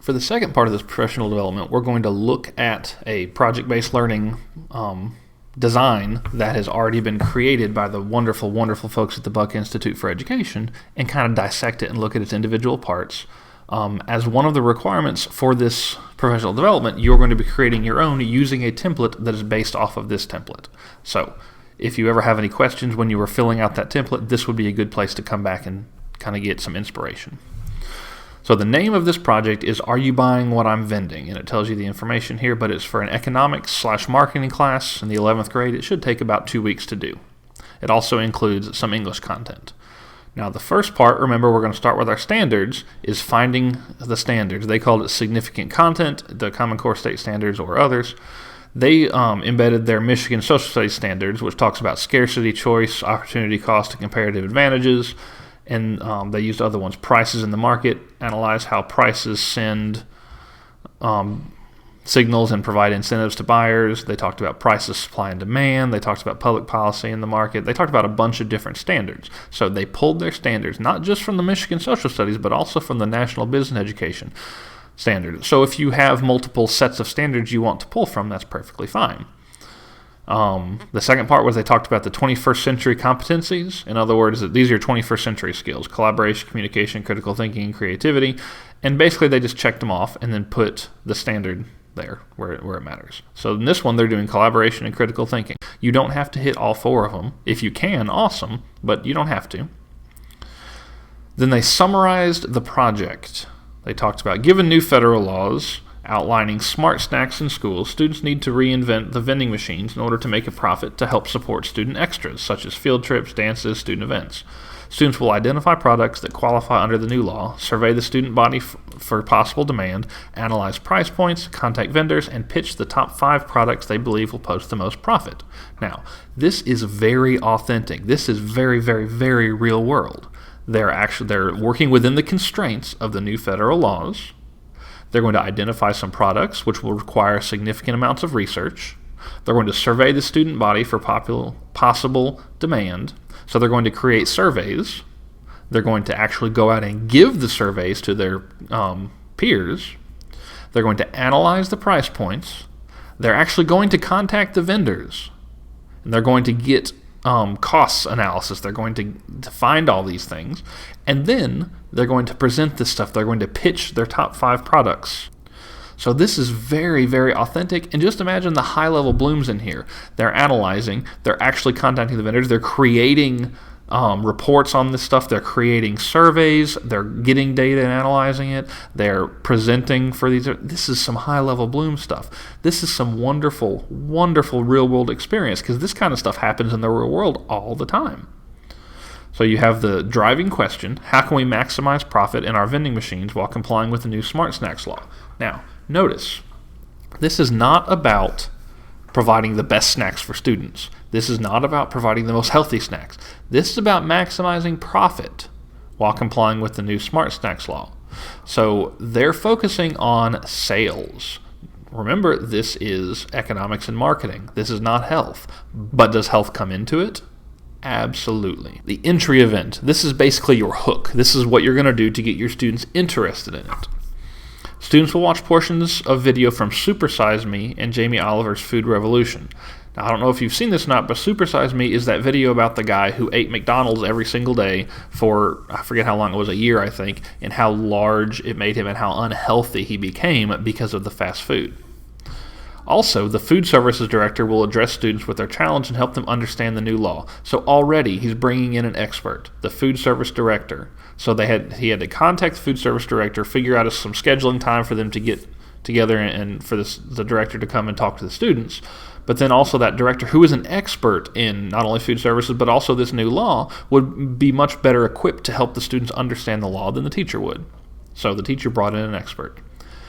For the second part of this professional development, we're going to look at a project-based learning design that has already been created by the wonderful, wonderful folks at the Buck Institute for Education and kind of dissect it and look at its individual parts. As one of the requirements for this professional development, you're going to be creating your own using a template that is based off of this template. So if you ever have any questions when you were filling out that template, this would be a good place to come back and kind of get some inspiration. So the name of this project is Are You Buying What I'm Vending? And it tells you the information here, but it's for an economics/marketing class in the 11th grade. It should take about 2 weeks to do. It also includes some English content. Now the first part, remember we're going to start with our standards, is finding the standards. They called it significant content, the Common Core State Standards or others. They embedded their Michigan Social Studies Standards, which talks about scarcity, choice, opportunity cost, and comparative advantages. And they used other ones, prices in the market, analyze how prices send signals and provide incentives to buyers. They talked about prices, supply and demand. They talked about public policy in the market. They talked about a bunch of different standards. So they pulled their standards, not just from the Michigan Social Studies, but also from the National Business Education Standard. So if you have multiple sets of standards you want to pull from, that's perfectly fine. The second part was they talked about the 21st century competencies. In other words, these are your 21st century skills: collaboration, communication, critical thinking, and creativity. And basically they just checked them off and then put the standard there where it matters. So in this one, they're doing collaboration and critical thinking. You don't have to hit all 4 of them. If you can, awesome, but you don't have to. Then they summarized the project. They talked about, given new federal laws outlining smart snacks in schools, students need to reinvent the vending machines in order to make a profit to help support student extras, such as field trips, dances, student events. Students will identify products that qualify under the new law, survey the student body for possible demand, analyze price points, contact vendors, and pitch the top 5 products they believe will post the most profit. Now, this is very authentic. This is very, very, very real world. They're working within the constraints of the new federal laws. They're going to identify some products which will require significant amounts of research. They're going to survey the student body for possible demand. So they're going to create surveys. They're going to actually go out and give the surveys to their peers. They're going to analyze the price points. They're actually going to contact the vendors. And they're going to get costs analysis. They're going to find all these things. And then they're going to present this stuff. They're going to pitch their top 5 products. So this is very, very authentic. And just imagine the high-level blooms in here. They're analyzing. They're actually contacting the vendors. They're creating reports on this stuff. They're creating surveys. They're getting data and analyzing it. They're presenting for these. This is some high-level bloom stuff. This is some wonderful, wonderful real-world experience, because this kind of stuff happens in the real world all the time. So you have the driving question: how can we maximize profit in our vending machines while complying with the new Smart Snacks law? Now, notice, this is not about providing the best snacks for students. This is not about providing the most healthy snacks. This is about maximizing profit while complying with the new Smart Snacks law. So they're focusing on sales. Remember, this is economics and marketing. This is not health. But does health come into it? Absolutely. The entry event. This is basically your hook. This is what you're going to do to get your students interested in it. Students will watch portions of video from Super Size Me and Jamie Oliver's Food Revolution. Now, I don't know if you've seen this or not, but Super Size Me is that video about the guy who ate McDonald's every single day for, I forget how long it was, a year, I think, and how large it made him and how unhealthy he became because of the fast food. Also, the food services director will address students with their challenge and help them understand the new law. So already he's bringing in an expert, the food service director. So he had to contact the food service director, figure out some scheduling time for them to get together and for the director to come and talk to the students. But then also that director, who is an expert in not only food services but also this new law, would be much better equipped to help the students understand the law than the teacher would. So the teacher brought in an expert.